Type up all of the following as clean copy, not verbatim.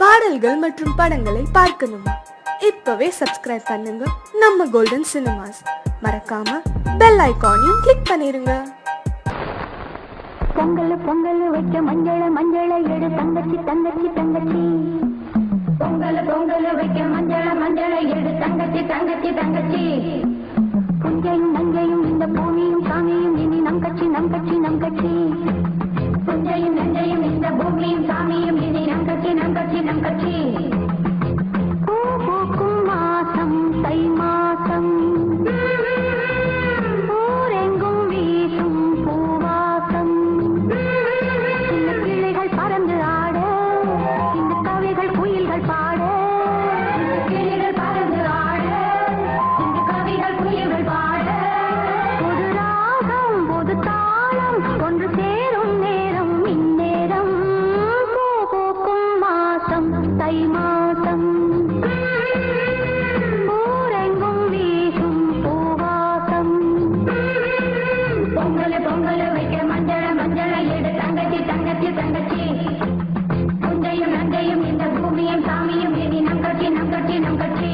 பாடல்கள் மற்றும் படங்களை பார்க்கணுமா? இப்பவே சப்ஸ்கிரைப் பண்ணுங்க நம்ம கோல்டன் சினிமாஸ். மறக்காம பெல் ஐகானையும் கிளிக் பண்ணிருங்க. பொங்கல் பொங்கல் வைக்க மஞ்சள மஞ்சள எடு தங்கச்சி தங்கச்சி தங்கச்சி. பொங்கல் பொங்கல் வைக்க மஞ்சள மஞ்சள எடு தங்கச்சி தங்கச்சி தங்கச்சி. புஞ்சையும் நஞ்சையும் இந்த பூமியும் சாமியும் இனி நம் கட்சி நம் கட்சி நம் கட்சி. புஞ்சையும் நஞ்சையும் இந்த பூமியும் சாமியும் இனி நம் கட்சி நம் கட்சி நம் கட்சி. பூ பூக்கும் மாசம் தை மாசம், ஊரெங்கும் வீசும் பூவாசம். சின்ன கிளிகள் பறந்து ஆட, இந்த கவிகள் குயில்கள் பாட. கிளிகள் பறந்து ஆட, இந்த கவிகள் குயில்கள் பாட. புது ராகம் புது தாளம் ஒன்று சேரும் நேரம் இந்நேரம். பூ பூக்கும் மாசம் தை மாசம், ஊரெங்கும் வீசும் பூவாசம். பொங்கல் பொங்கல் வைக்க மஞ்சள மஞ்சள எடு தங்கச்சி தங்கச்சி தங்கச்சி. புஞ்சையும் நஞ்சையும் இந்த பூமியும் சாமியும் இனி நம் கட்சி நம் கட்சி நம் கட்சி.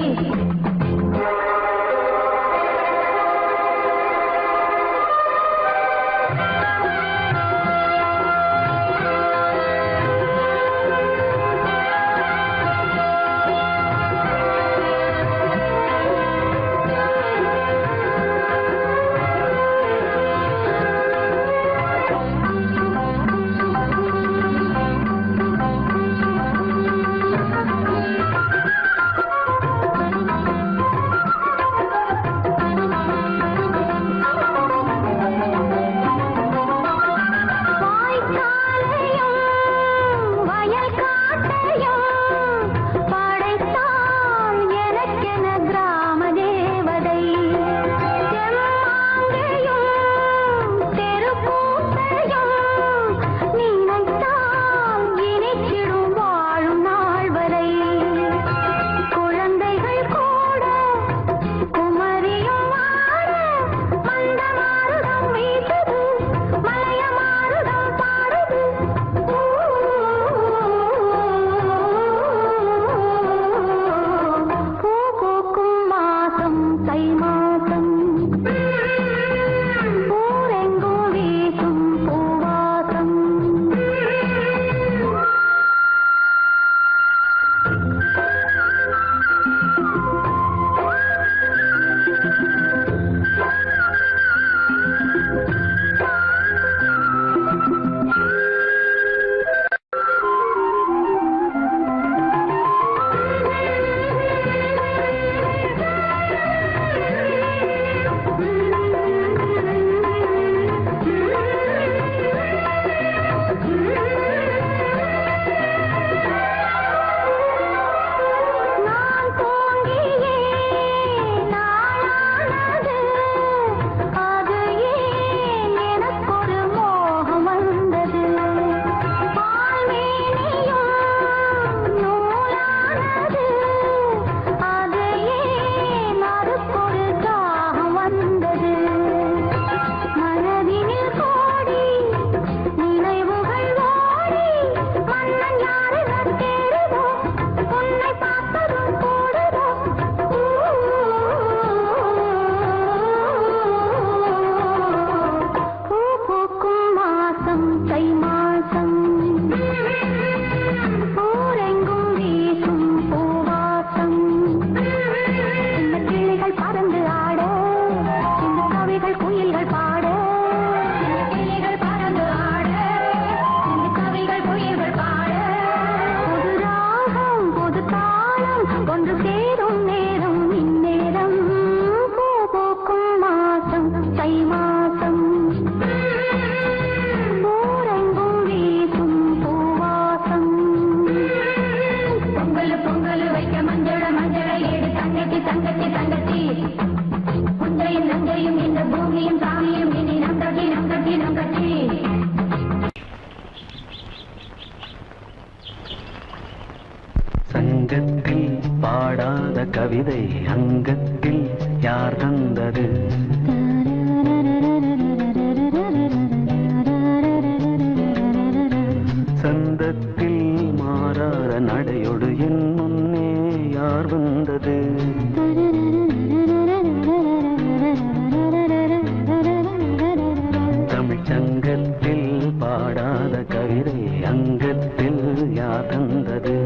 சங்கத்தில் பாடாத கவிதை அங்கத்தில் யார் தந்தது? சந்தத்தில் மாறாத நடை கவிதையோடு என் முன்னே யார் வந்தது? தமிழ் சங்கத்தில் பாடாத கவிதை அங்கத்தில் யார் தந்தது?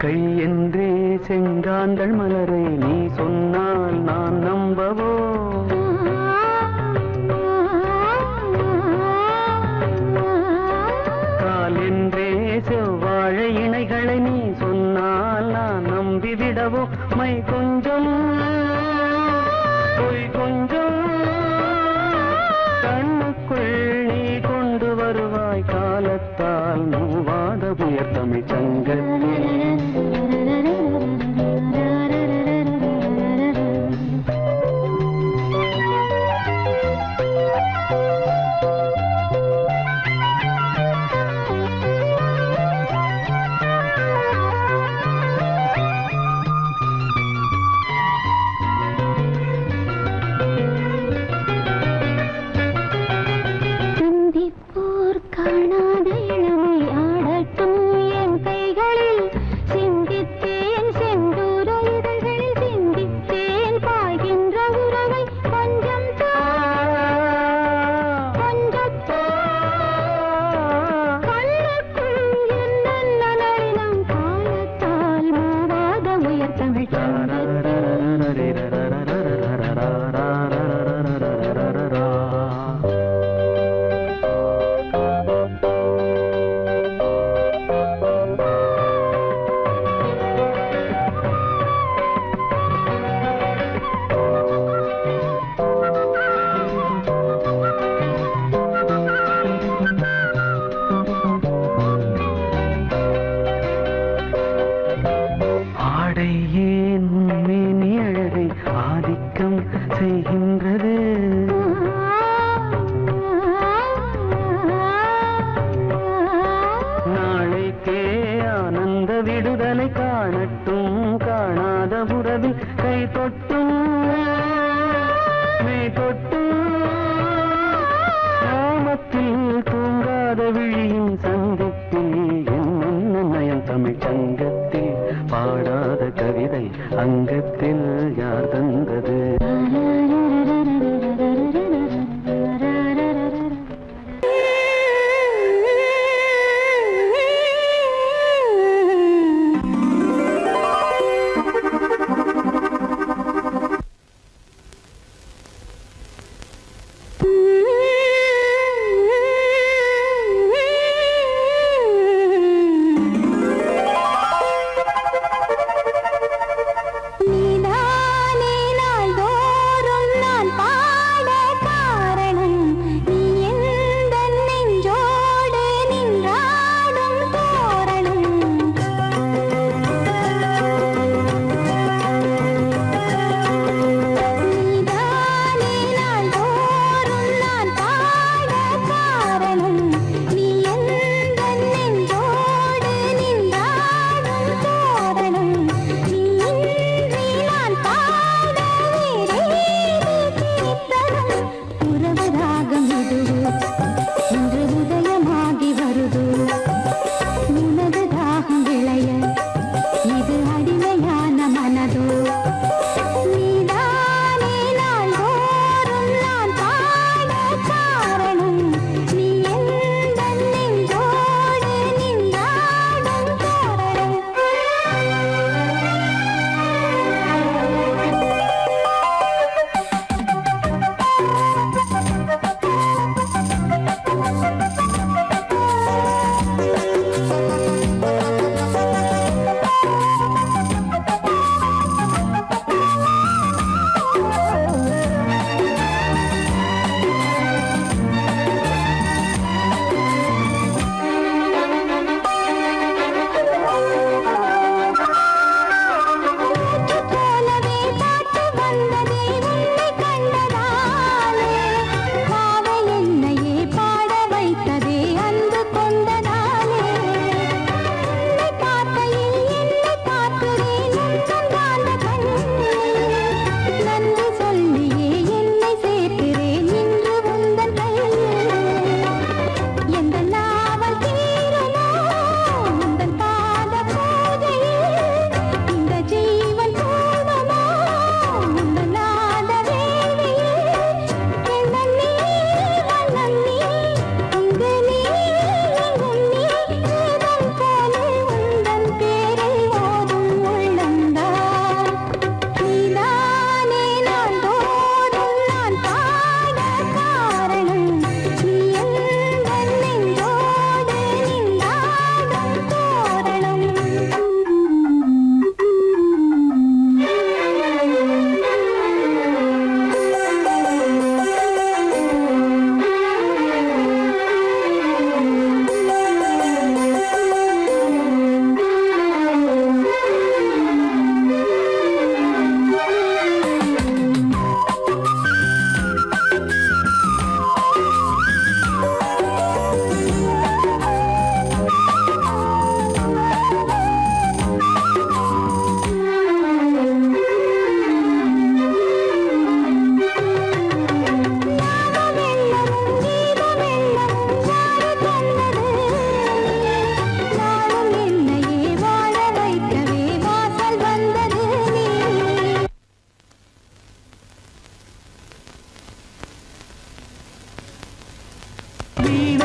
கை என்றே செங்காந்தள் மலரை நீ சொன்னால் நான் நம்பவோ? கால் என்றே செவ்வாழை இணைகளை நீ சொன்னால் நான் நம்பிவிடவோ? மை கொஞ்சம் பொய் கொஞ்சம் கண்ணுக்குள் நீ கொண்டு வருவாய் காலத்தால் மூவாத புயர் தமிழ் சங்கத்தில். காணாத இளமை ஆடட்டும் என் கைகளில்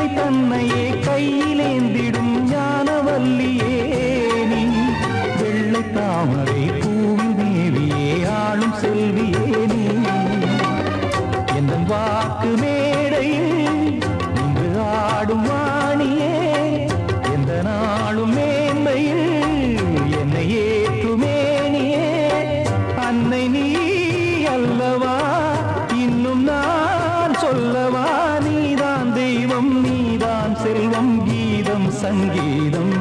பிள்ளை தன்னையே கையிலேந்திடும் ஞானவல்லியே நீ வெள்ளை தாமரை பூவில் தேவியே ஆளும் செல்வியே நீ என் வாக்கு மேடையில் இன்று ஆடும் வாணியே எந்த நாளும் மேன்மையில் என்னை ஏற்றுமேனியே அன்னை நீ அல்லவா இன்னும் நான் சொல்லவா நீதான் தெய்வம் நீதான் செல்வம் கீதம் சங்கீதம்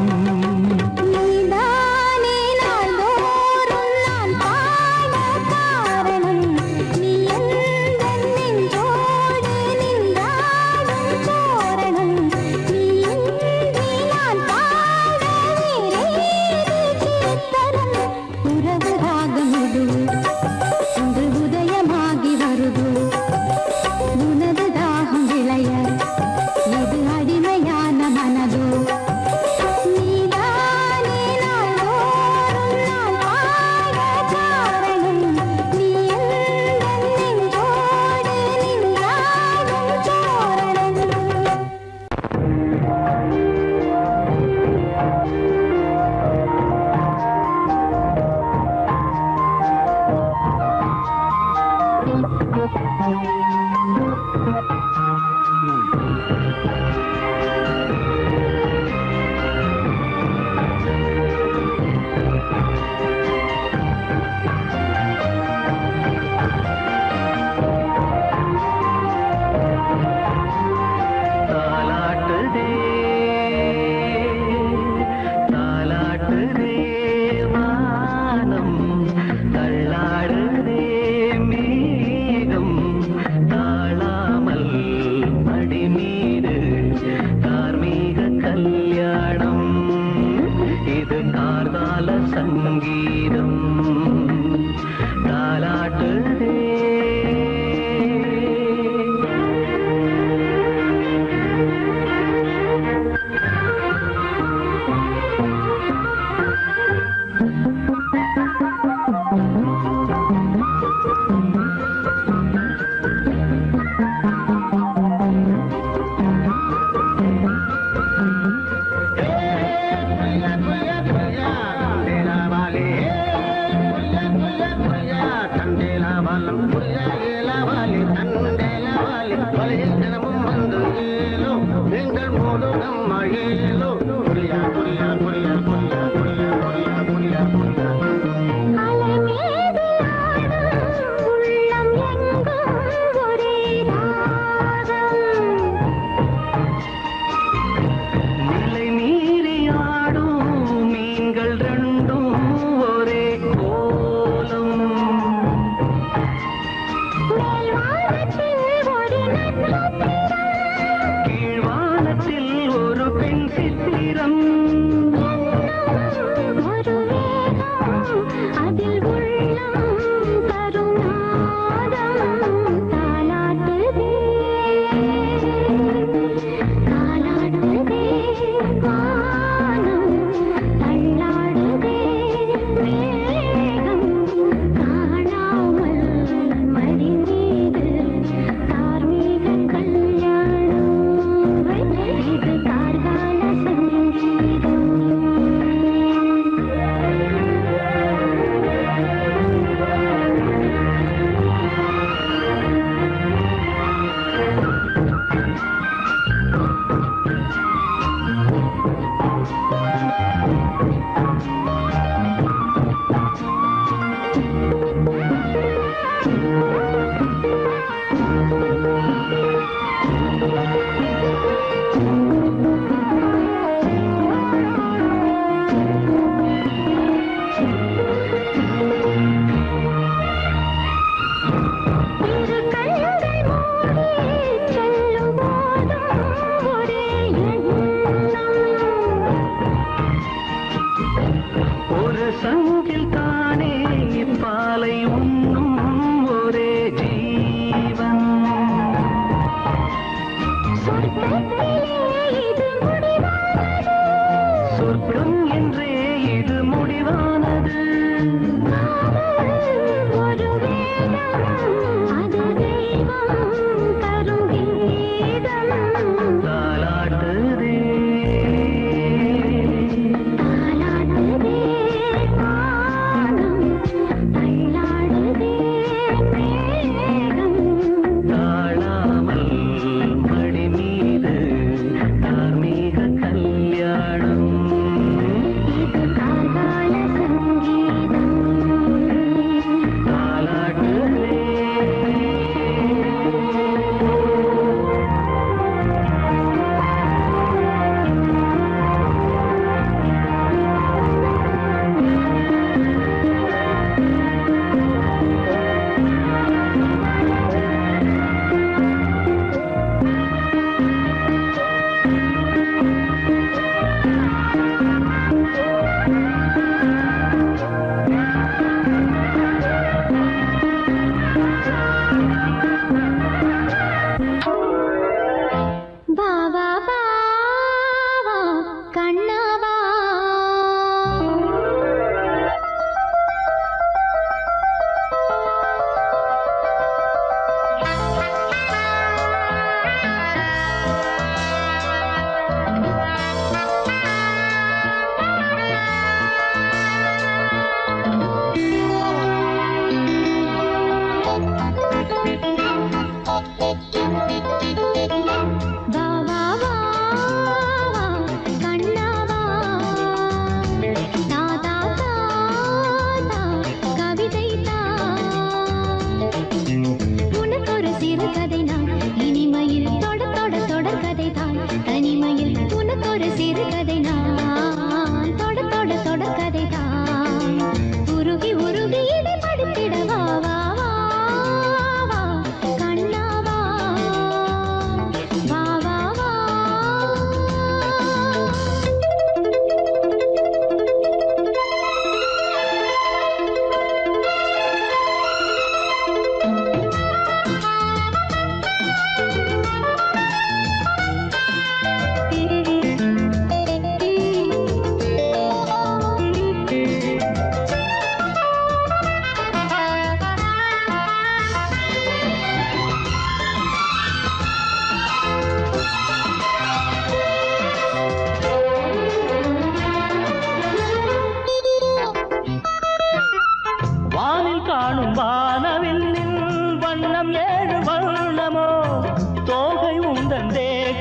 la la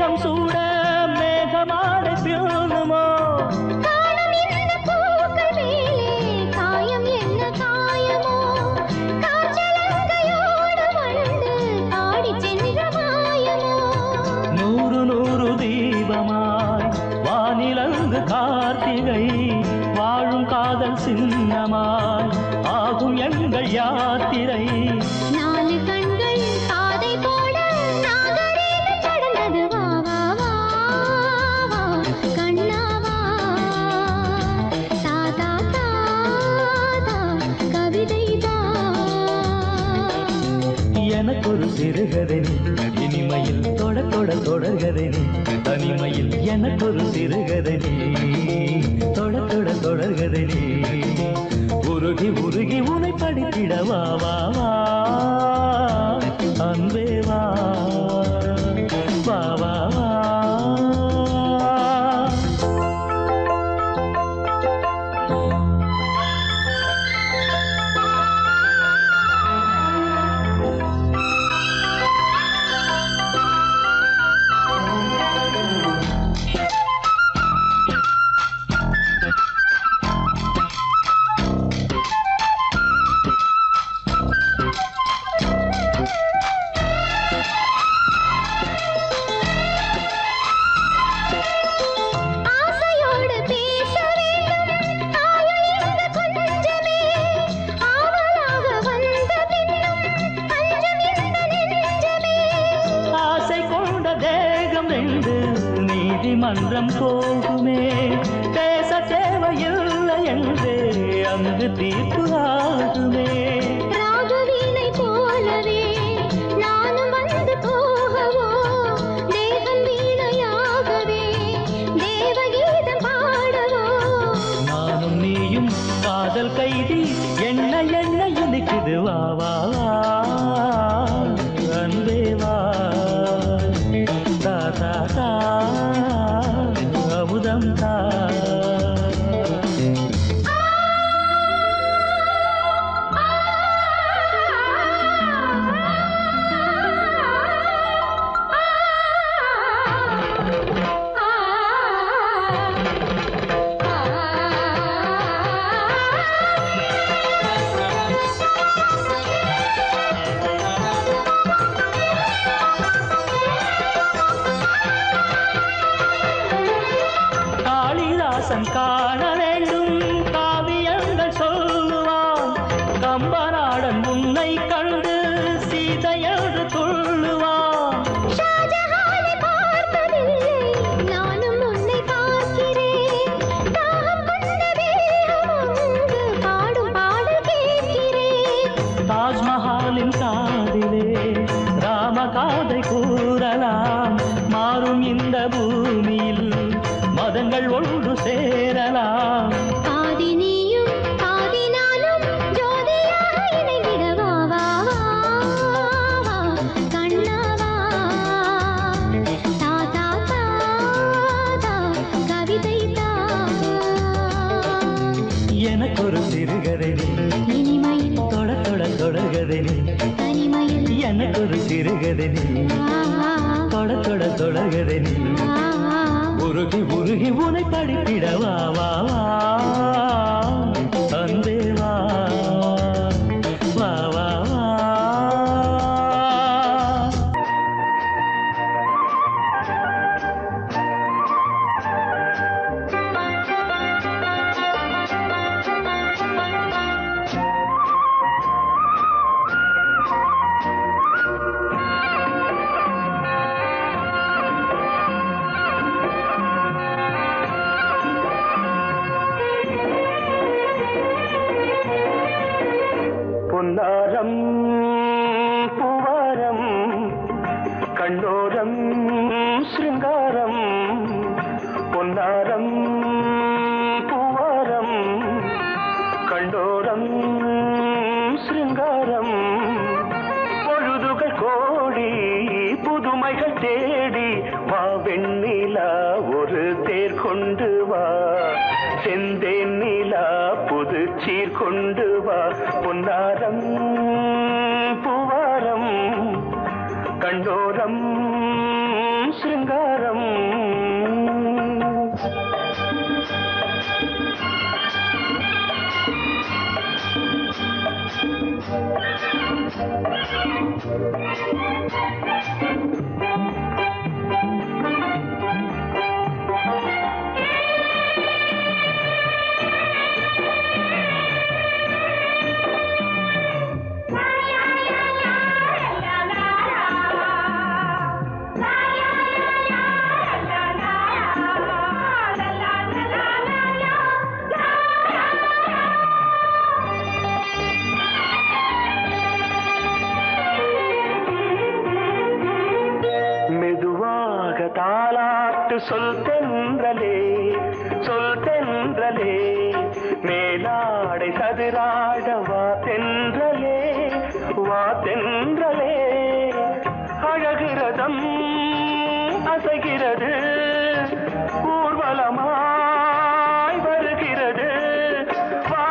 மேகம் சூட மேகமாடை பியூனுமோ காலம் என்ன பூக்கள் மேலே காயம் என்ன காயமோ காற்றலங்கையோடு வளர்ந்து ஆடி சென்ற மாயமோ நூறு நூறு தீபமாய் வானிலங்கு கார்த்திகை வாழும் காதல் சின்னமாய் ஆகும் எங்கள் யாத்திரை நாலு கண்கள் காதை போட நாகரீகம் கடந்தது வா வா வா வா கண்ணாவா தாதா தாதா கவிதை எனக்கொரு சிறுகதை நீ இனிமையில் தொட தொட தொடர்கதை நீ தனிமையில் எனக்கொரு சிறுகதை நீ தொட தொட தொடர்கதை நீ உருகி உருகி உனை படித்திட வா வா வா அன்பே வா வா வா வா ஆசையோடு பேச வேண்டும் ஆயுள் இந்த கொஞ்சமே ஆவலாக வந்த பின்னும் அஞ்சம் இந்த நெஞ்சமே ஆசை கொண்ட தேகம் ரெண்டு நீதிமன்றம் போகுமே பேச தேவையில்லை என்று அங்கு தீர்ப்பு ஆகுமே ராகவீணை போலவே நானும் வந்து போகவோ தேவன் வீணையாகவே தேவகீதம் பாடவோ நானும் நீயும் காதல் கைதி என்ன என்ன இனிக்குது வா வா வா அன்பே வா தா தா தா அமுதம் தா காளிதாசன் காண வேண்டும் காவியங்கள் சொல்லுவான் கம்பநாடன் உன்னை கண்டு சீதையது துள்ளுவான் ஷாஜஹானை பார்த்ததில்லை நானும் உன்னை பார்க்கிறேன் தாகம் கொண்ட தேகம் அங்கு பாடும் பாடல் கேட்கிறேன் தாஜ்மஹாலின் காதிலே ராமகாதை கூறலாம் மாறும் இந்த பூமியில் மதங்கள் ஒன்று சேரலாம் பாதி நீயும் பாதி நானும் ஜோதியாக இணைந்திட வா வா வா வா கண்ணாவா தாதா தாதா கவிதை தா எனக்கொரு சிறுகதை நீ இனிமையில் தொட தொட தொடர்கதை நீ தனிமையில் எனக்கொரு சிறுகதை நீ தொட தொட தொடர்கதை நீ உருகி உருகி உனை படித்திட வா வா வா அன்பே வா வா வா வா பொன்னாரம் பூவாரம் கண்ணோரம் சிருங்காரம் பொன்னாரம் பூவாரம் கண்டோரம் சிருங்காரம் பொழுதுகள் கோடி புதுமைகள் தேடி வா வெண்ணிலா ஒரு தேர் கொண்டு வா செந்தேன் நிலா புது சீர் கொண்டு வா பொன்னாரம் பூவாரம் கண்டோரம் சிருங்காரம் தாலாட்டு சொல் தென்றலே சொல் தென்றலே மேலாடை சதுராட வா தென்றலே வா தென்றலே அழகிறதம் அசைகிறது ஊர்வலமாய் வருகிறது வா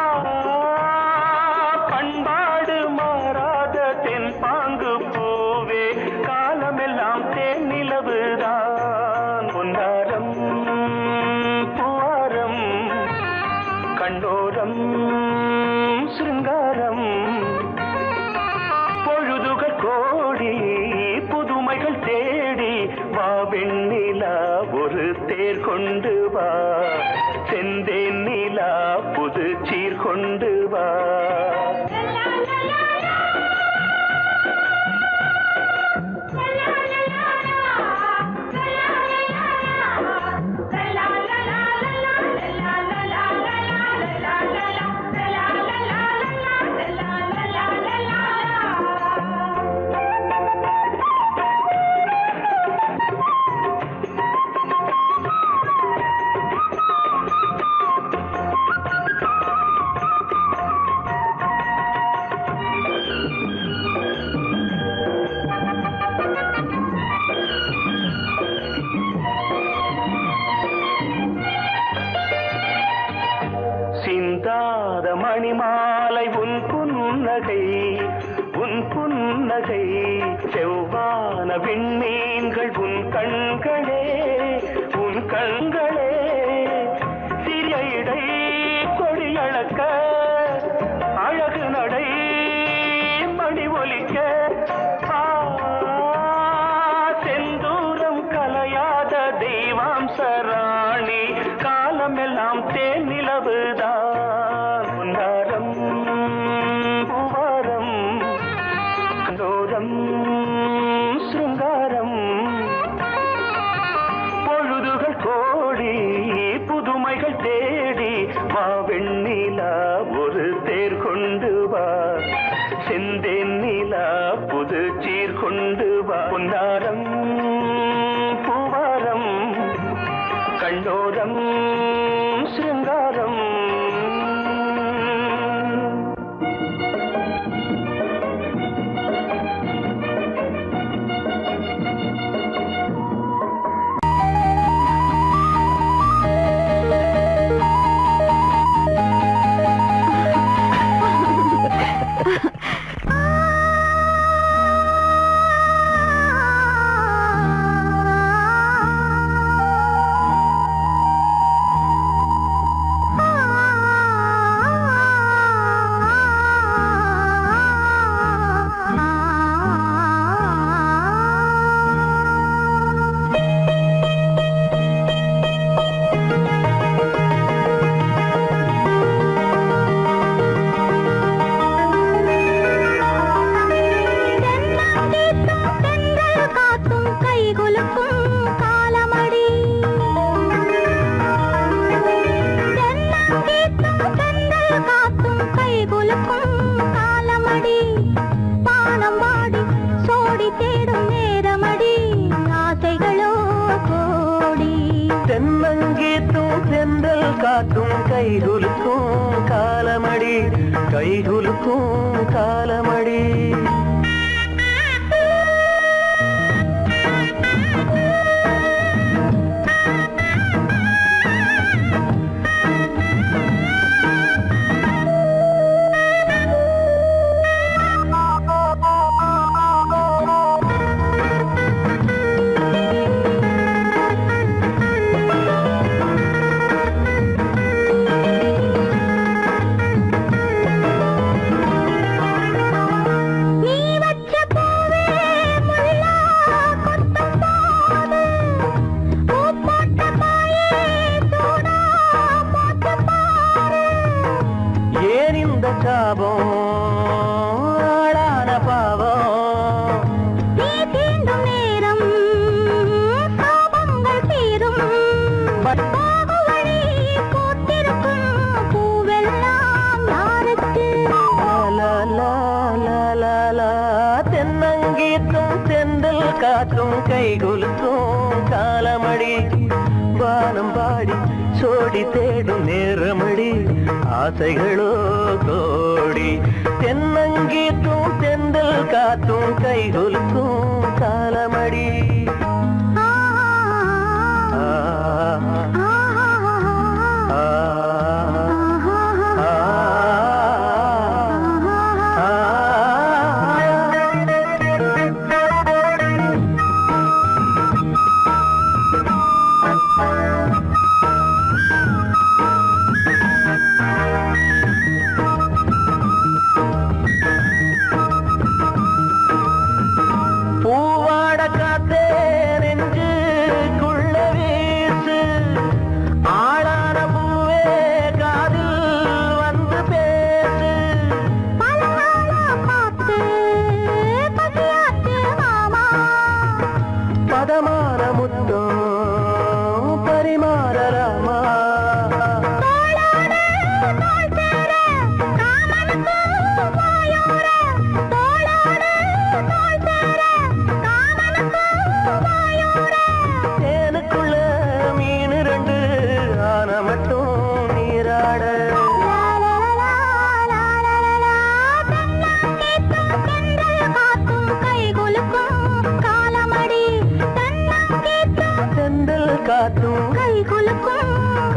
பண்பாடு மாறாத தென் பாங்கு பூவே காலமெல்லாம் தேன் நிலவுதான் பொன்னாரம் பூவாரம் கண்டோரம் சிருங்காரம் பொழுதுகள் கோடி புதுமைகள் தேடி வா வெண்ணிலா ஒரு தேர் கொண்டு வா செந்தேன் நிலா புது சீர் கொண்டு வா சிந்தாத மணிமாலை உன் புன்னகை செவ்வான விண்மீன்கள் உன் கண்களே சிறிய இடை கொடியளக்க அழகு நடை மணி ஒலிக்க செந்தூரம் கலையாத தெய்வாம்சராணி காலமெல்லாம் தேன் நிலவுதான் பொன்னாரம் பூவாரம் கண்டோரம் சிருங்காரம் பொழுதுகள் கோடி புதுமைகள் தேடி வா வெண்ணிலா ஒரு தேர் கொண்டு வா செந்தேன் நிலா புது சீர் கொண்டு வா பொன்னாரம் பூவாரம் கண்டோரம் சிருங்காரம் கைகுலுக்கும் காலமடி காலமடி வானம் பாடி சோடி தேடும் நேரமடி ஆசைகளோ கோடி தென்னங்கீற்றும் தெந்தல் காத்தும் கைகொலுக்கும் காலமடி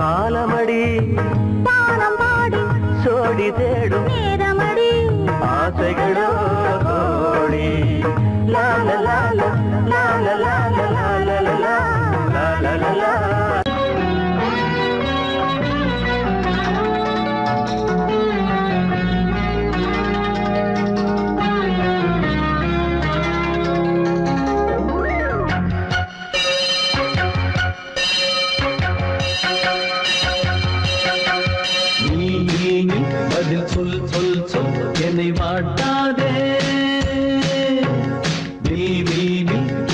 காலமடி பானம் பாடி சோடி தேடும் நேரமடி ஆசைகளோ கோடி லால லால லால லால லால லால லால சொல் சொல் சொல் என்னை வாட்டாதே நீ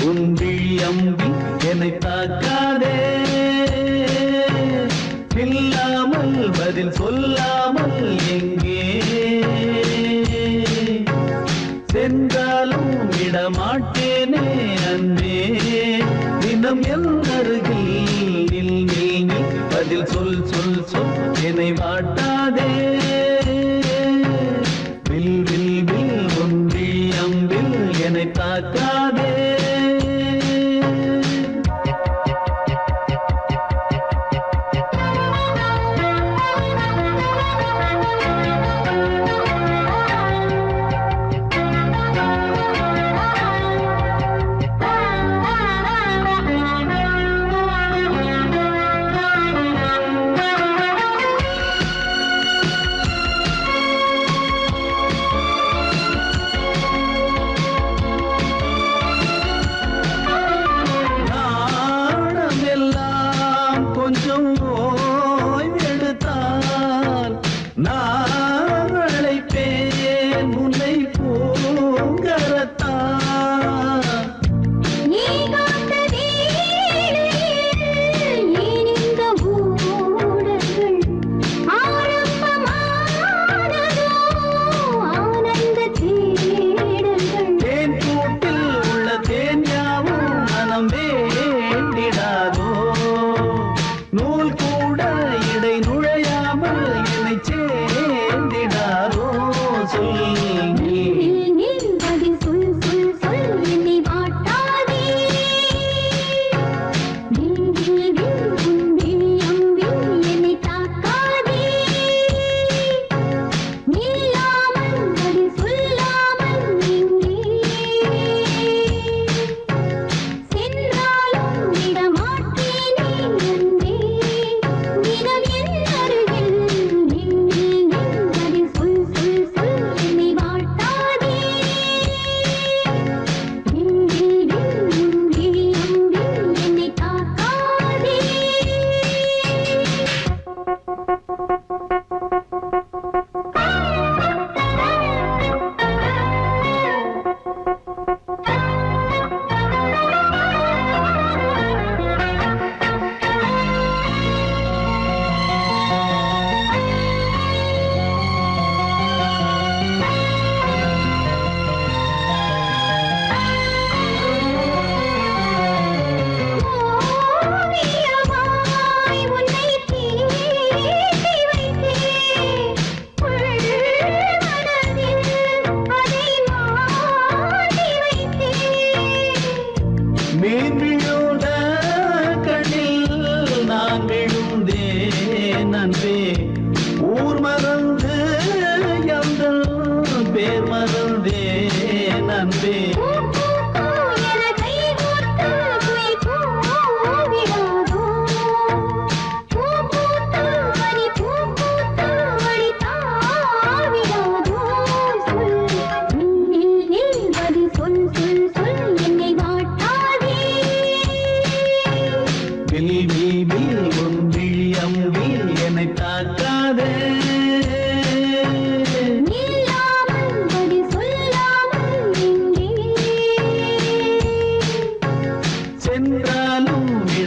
உன் விழி அம்பி என்னை தாக்காதே இல்லாமல் பதில் சொல்லாமல் எங்கே சென்றாலும் விடமாட்டேனே அன்பே தினம் என் அருகில் நில் நில் நில் பதில் சொல் சொல் சொல் என்னை வாட்டாதே என்னை தாக்காதே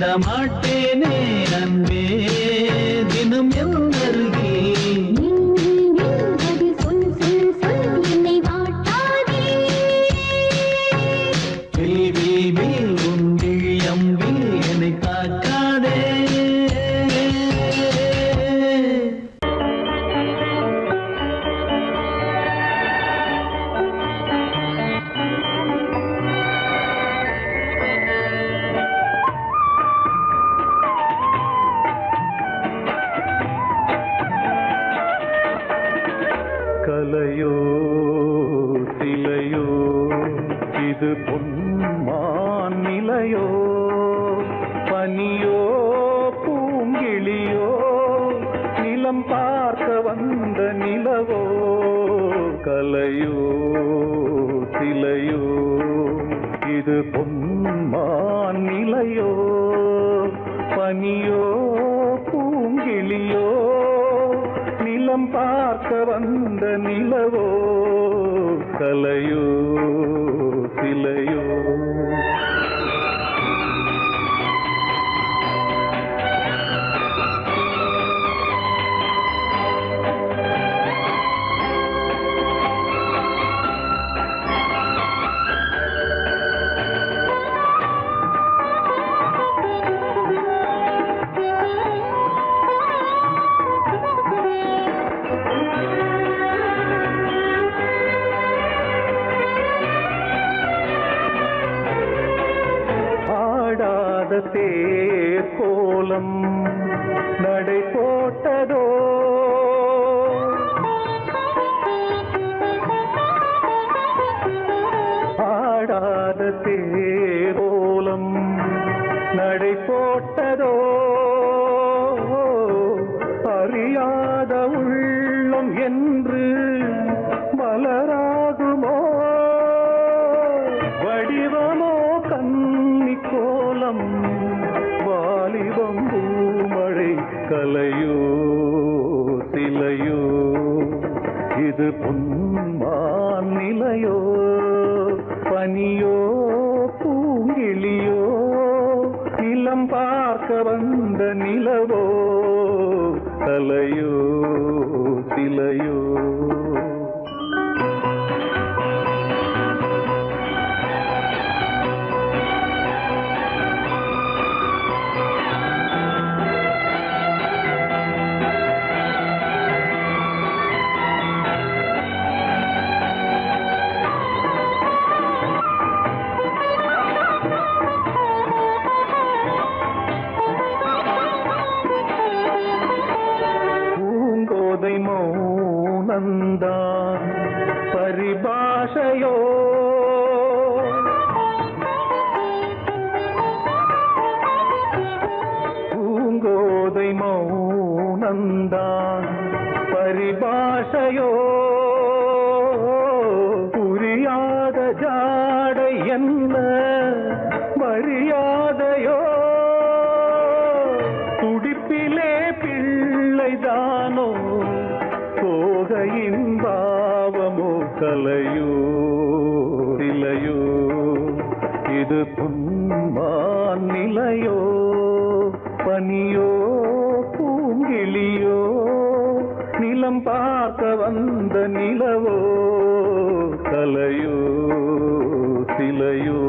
விட மாட்டேனே அன்பே தினம் என் அருகே கலையோ சிலையோ இது பொன்மான் நிலையோ பனியோ பூங்கிளியோ நிலம் பார்க்க வந்த நிலவோ கலையோ சிலையோ இது பொன்மான் நிலையோ பனியோ பூங்கிளியோ நிலம் பார்க்க வந்த நிலவோ கலையோ சிலையோ தேர் கோலம் நடை போட்டதோ ஆடாத தேர் கோலம் நடை போட்டதோ அறியாத உள்ளம் என்று மலராகுமோ வடிவமோ கன்னி கோலம் வாலிபம் பூமழை கலையோ சிலையோ இது பொன்மான் நிலையோ பனியோ பூங்கிளியோ நிலம் பார்க்க வந்த நிலவோ கலையோ சிலையோ மௌனந்தான் பரிபாஷையோ பூங்கோதை மௌனந்தான் பரிபாஷையோ புரியாத ஜாடை என்ன மரியாதையோ துடிப்பிலே பிள்ளைதானோ போகையின் பாவமோ கலையோ சிலையோ இது பொன்மான் நிலையோ பனியோ பூங்கிளியோ நிலம் பார்க்க வந்த நிலவோ கலையோ சிலையோ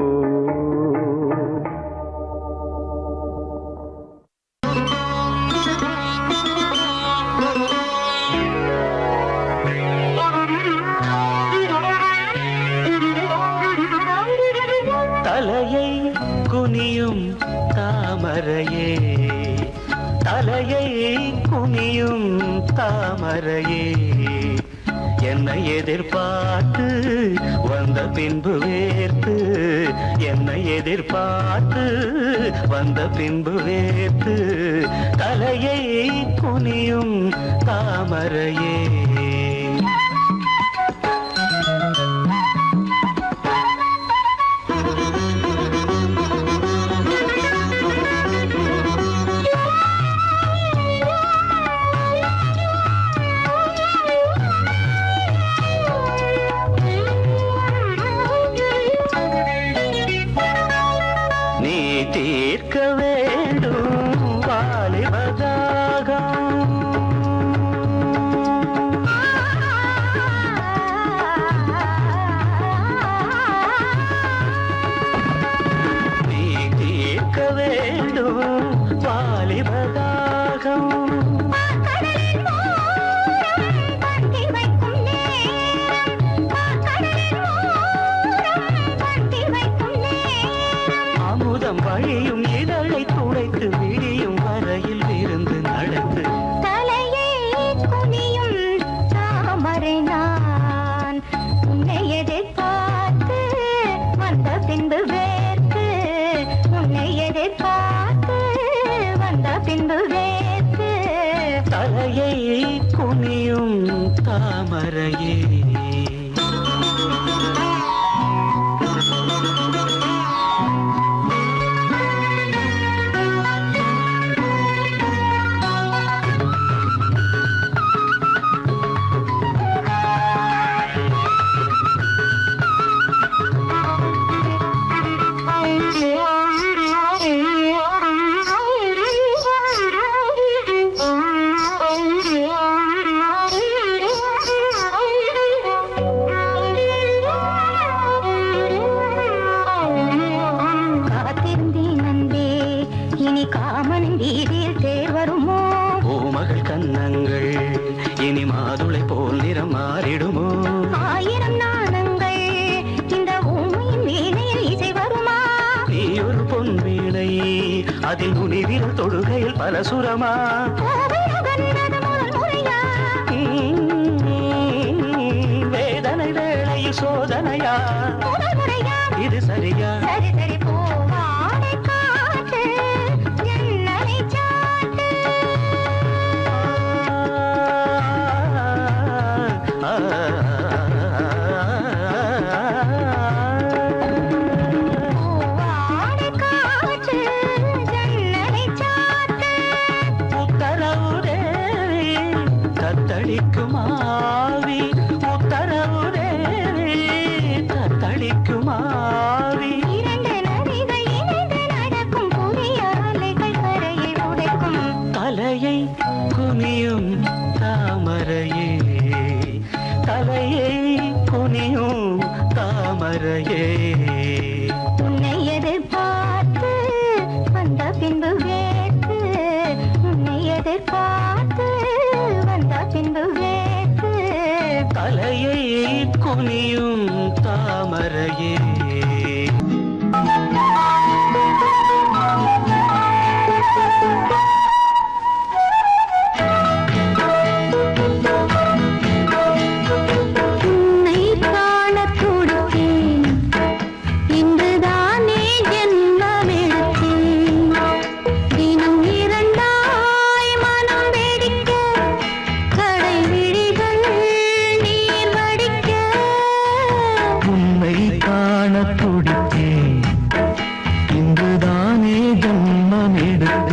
தலையை குனியும் தாமரையே தலையை குனியும் தாமரையே என்னை எதிர்பார்த்து வந்த பின்பு வேர்த்து என்னை எதிர்பார்த்து வந்த பின்பு வேர்த்து தலையை குனியும் தாமரையே தீர்க்க தாமரையே அதில் நுனிவிரல் தொடுகையில் பல சுரமா வேதனை வேளையில் சோதனையா இது சரியா தத்தளிக்குமாவி உத்தரவு தேவி தத்தளிக்குமாவி இரண்டு நதிகள் இணைந்து நடக்கும் புதிய அலைகள் கரையை உடைக்கும் தலையை குனியும் தாமரையே தலையை குனியும் தாமரையே உன்னை எதிர்பார்த்து வந்த பின்பு வேத்து உன்னை எதிர்பார்த்து பின்பு வேத்து தலையை குனியும் தாமரையே உன்னை காண துடித்தேன் இன்றுதானே ஜென்மமெடுத்தேன் தினம் இரண்டாய் மனம் வெடிக்க உன்னை காண துடித்தேன் இன்றுதானே ஜன்மம் எடுத்தேன்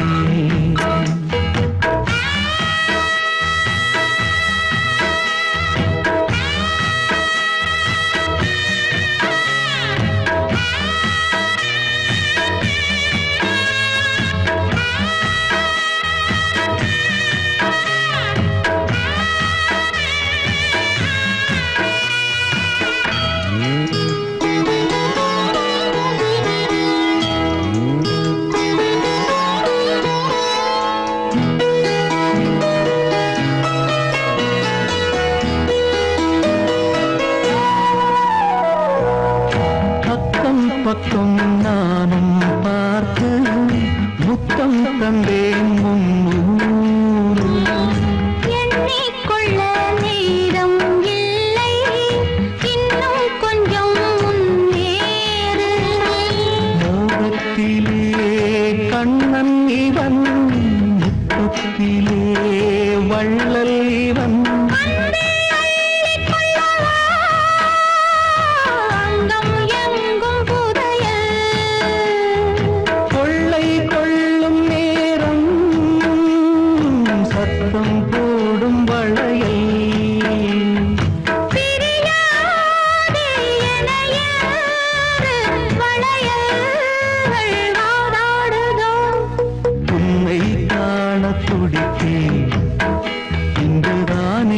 பக்கம் நானும் பார்த்து முத்தம் தந்தேன் முன்னூறு எண்ணிக்கொள்ள நேரம் இல்லை இன்னும் கொஞ்சம் முன்னேறு மோகத்திலே கண்ணன் இவன் முத்தத்திலே வள்ளல் இவன் துடித்தேன் இன்றுதானே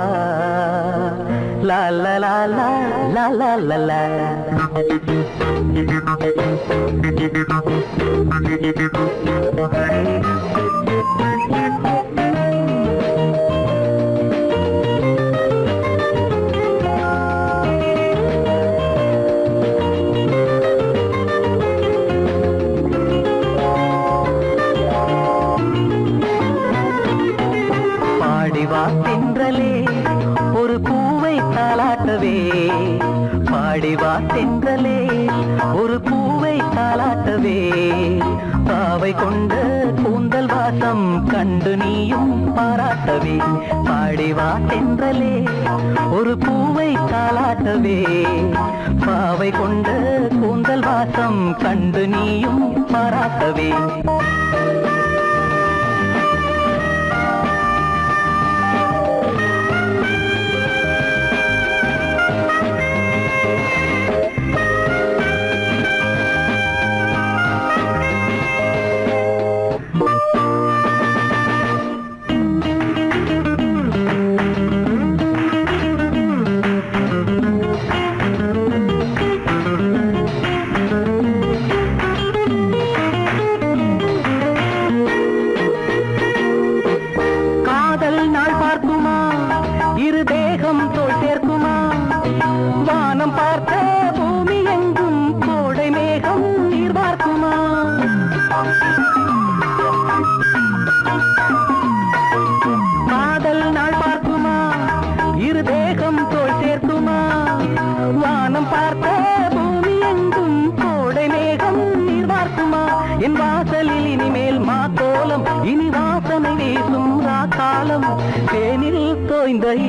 la la. பாடிவா தென்றலே ஒரு பூவை தாலாட்டவே, பாடிவா தென்றலே ஒரு பூவை தாலாட்டவே, பாவை கொண்ட கூந்தல் வாசம் கண்டு நீயும் பாராட்டவே, பாடிவா தென்றலே ஒரு பூவை தாலாட்டவே, பாவை கொண்ட கூந்தல் வாசம் கண்டு நீயும் பாராட்டவே.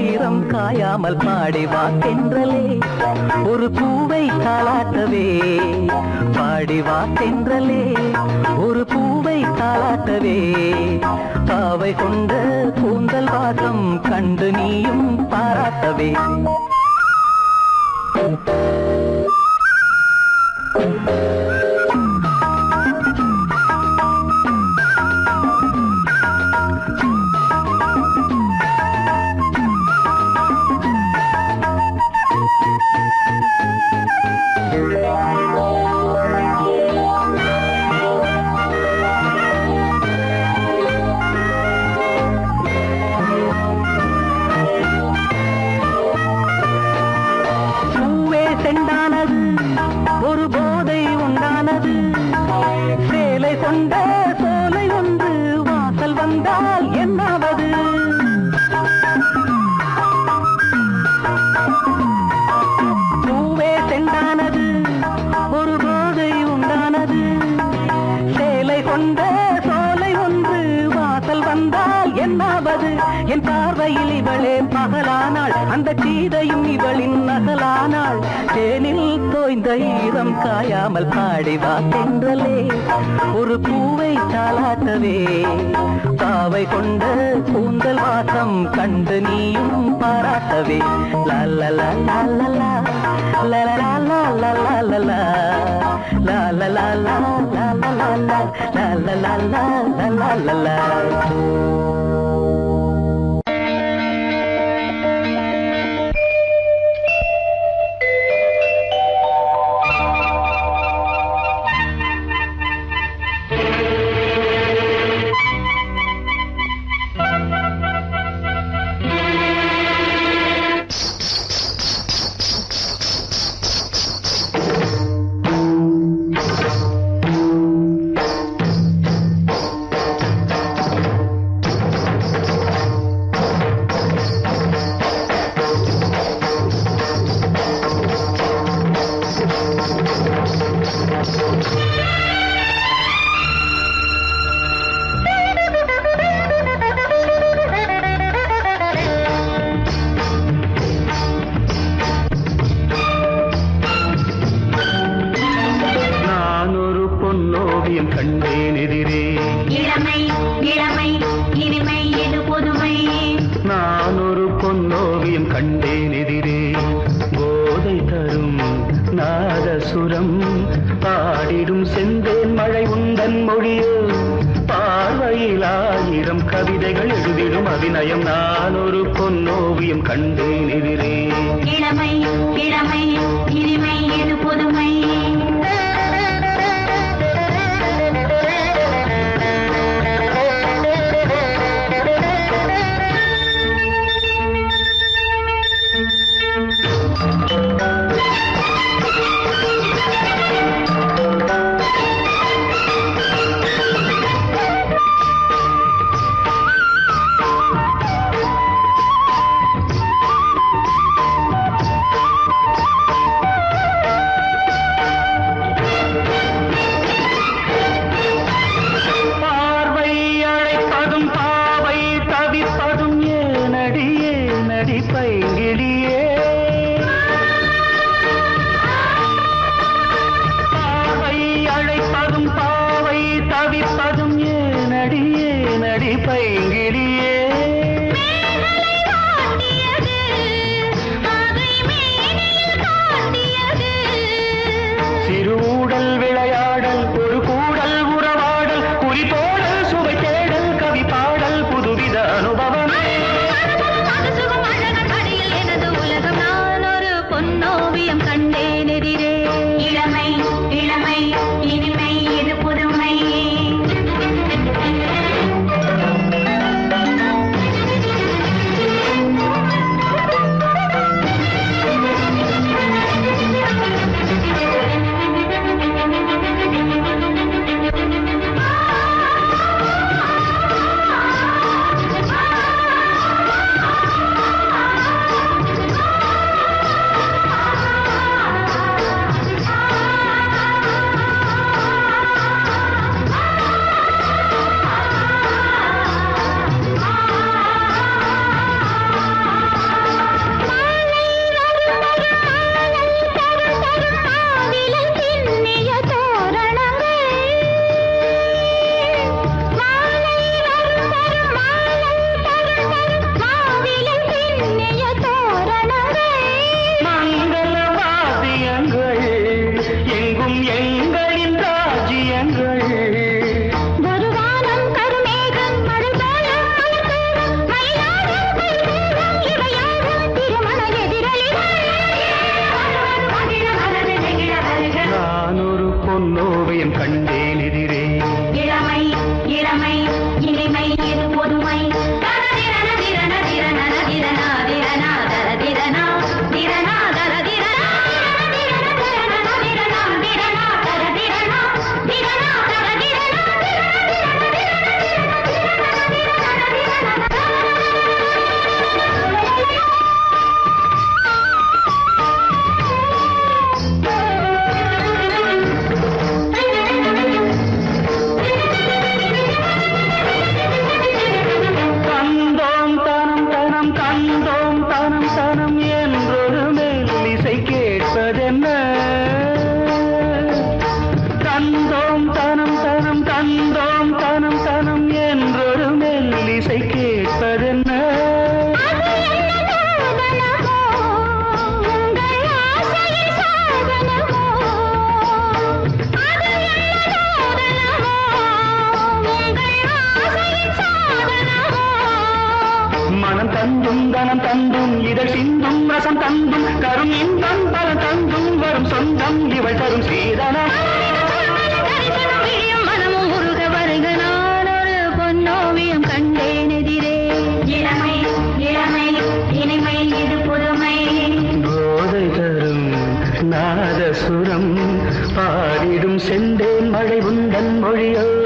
ஈரம் காயாமல் பாடிவா தென்றலே ஒரு பூவை தாலாட்டவே, பாடிவா தென்றலே ஒரு பூவை தாலாட்டவே, பாவை கொண்ட கூந்தல் வாசம் கண்டு நீயும் பாராட்டவே. என் பார்வையில் இவளே பகலானாள், அந்த சீதையும் இவளின் நகலானாள், தேனில் தோய்ந்த ஈரம் காயாமல் பாடிவா தென்றலே ஒரு பூவை தாலாட்டவே, பாவை கொண்ட கூந்தல் வாசம் கண்டு நீயும் பாராட்டவே. லல்லலா லல்லலா லல்லலா லல்லலா லல்லலா லல்லலா லல்லலா. கவிதைகள் எழுதிடும் அபிநயம் நான் ஒரு பொன்னோவியம் கண்டேன் எதிரே. இளமை இளமை இனிமை இது புதுமை. தந்தும் இதழ் சிந்தும் ரசம் தந்தும் கரும் இன்பம் பல தந்தும் வரும் சொந்தம் இவள் தரும் சீதனம். மனமும் முருக வருக நான் ஒரு பொன்னோவியம் கண்டேன் எதிரே. இளமை இளமை இனிமை இது புதுமை. போதை தரும் நாதசுரம் பாடிடும் செந்தேன் மழை உந்தன் மொழியோ.